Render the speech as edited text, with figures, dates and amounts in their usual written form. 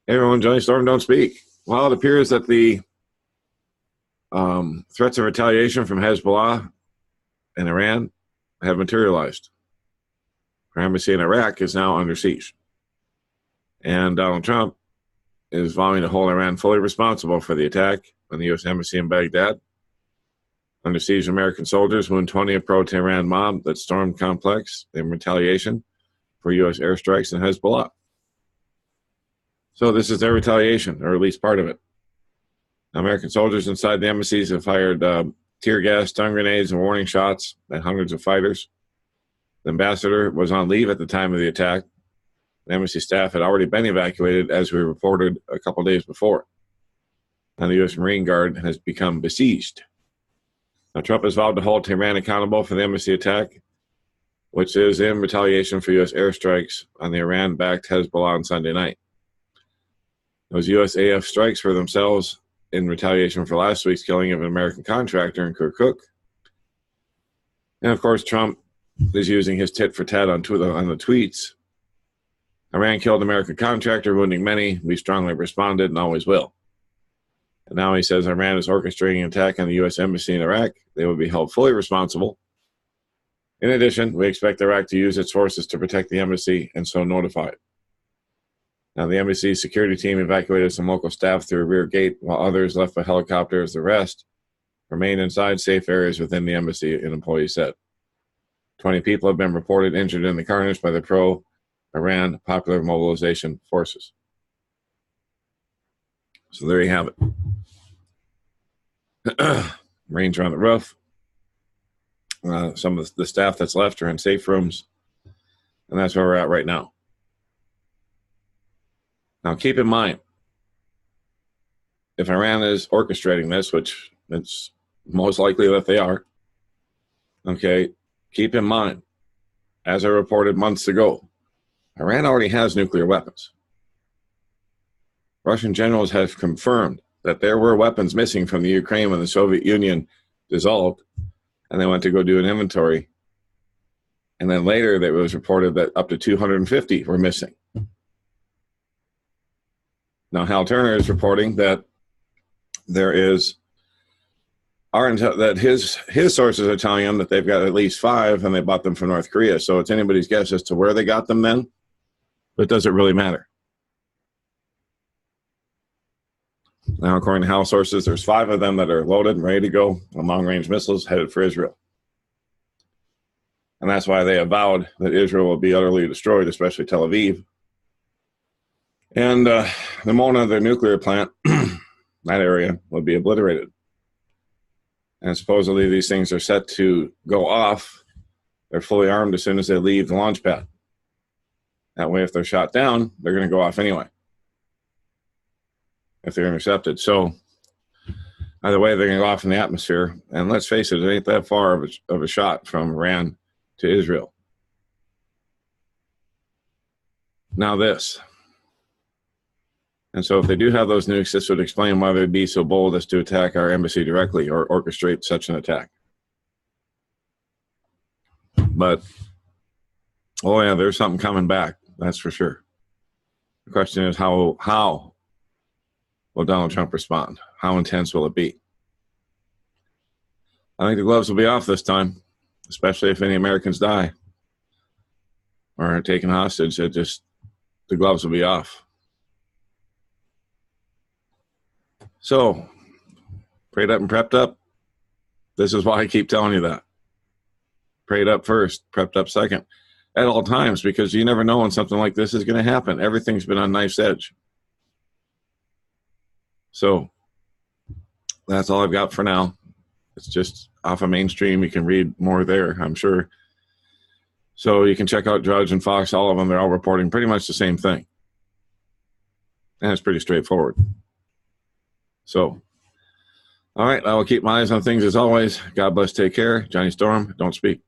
Hey everyone, Johnny Storm, don't speak. Well, it appears that the threats of retaliation from Hezbollah and Iran have materialized. Our embassy in Iraq is now under siege. And Donald Trump is vowing to hold Iran fully responsible for the attack on the U.S. Embassy in Baghdad. Under siege, American soldiers wound 20 of pro-Tehran mob that stormed complex in retaliation for U.S. airstrikes and Hezbollah. So this is their retaliation, or at least part of it. American soldiers inside the embassies have fired tear gas, stun grenades, and warning shots at hundreds of fighters. The ambassador was on leave at the time of the attack. The embassy staff had already been evacuated, as we reported a couple days before. And the U.S. Marine Guard has become besieged. Now, Trump has vowed to hold Tehran accountable for the embassy attack, which is in retaliation for U.S. airstrikes on the Iran-backed Hezbollah on Sunday night. Those USAF strikes for themselves in retaliation for last week's killing of an American contractor in Kirkuk. And of course, Trump is using his tit for tat on the tweets. Iran killed American contractor, wounding many. We strongly responded and always will. And now he says Iran is orchestrating an attack on the U.S. Embassy in Iraq. They will be held fully responsible. In addition, we expect Iraq to use its forces to protect the embassy and so notify it. Now, the embassy's security team evacuated some local staff through a rear gate, while others left by helicopter as the rest remain inside safe areas within the embassy, an employee said. 20 people have been reported injured in the carnage by the pro-Iran Popular Mobilization Forces. So there you have it. Marines are on the roof. Some of the staff that's left are in safe rooms. And that's where we're at right now. Now, keep in mind, if Iran is orchestrating this, which it's most likely that they are, okay, keep in mind, as I reported months ago, Iran already has nuclear weapons. Russian generals have confirmed that there were weapons missing from the Ukraine when the Soviet Union dissolved, and they went to go do an inventory. And then later, it was reported that up to 250 were missing. Now, Hal Turner is reporting that his sources are telling him that they've got at least 5 and they bought them from North Korea. So it's anybody's guess as to where they got them then, but does it really matter? Now, according to Hal sources, there's 5 of them that are loaded and ready to go on long-range missiles headed for Israel. And that's why they have vowed that Israel will be utterly destroyed, especially Tel Aviv. And the Mona, their nuclear plant, that area will be obliterated. And supposedly these things are set to go off. They're fully armed as soon as they leave the launch pad. That way, if they're shot down, they're going to go off anyway, if they're intercepted. So either way, they're going to go off in the atmosphere. And let's face it, it ain't that far of a shot from Iran to Israel. Now this. And so if they do have those nukes, this would explain why they'd be so bold as to attack our embassy directly or orchestrate such an attack. But, oh yeah, there's something coming back. That's for sure. The question is how will Donald Trump respond? How intense will it be? I think the gloves will be off this time, especially if any Americans die or are taken hostage. The gloves will be off. So, prayed up and prepped up. This is why I keep telling you that. Prayed up first, prepped up second, at all times, because you never know when something like this is going to happen. Everything's been on knife's edge. So, that's all I've got for now. It's just off of mainstream. You can read more there, I'm sure. So, you can check out Drudge and Fox, all of them. They're all reporting pretty much the same thing. And it's pretty straightforward. So, all right, I will keep my eyes on things as always. God bless, take care. Johnny Storm, don't speak.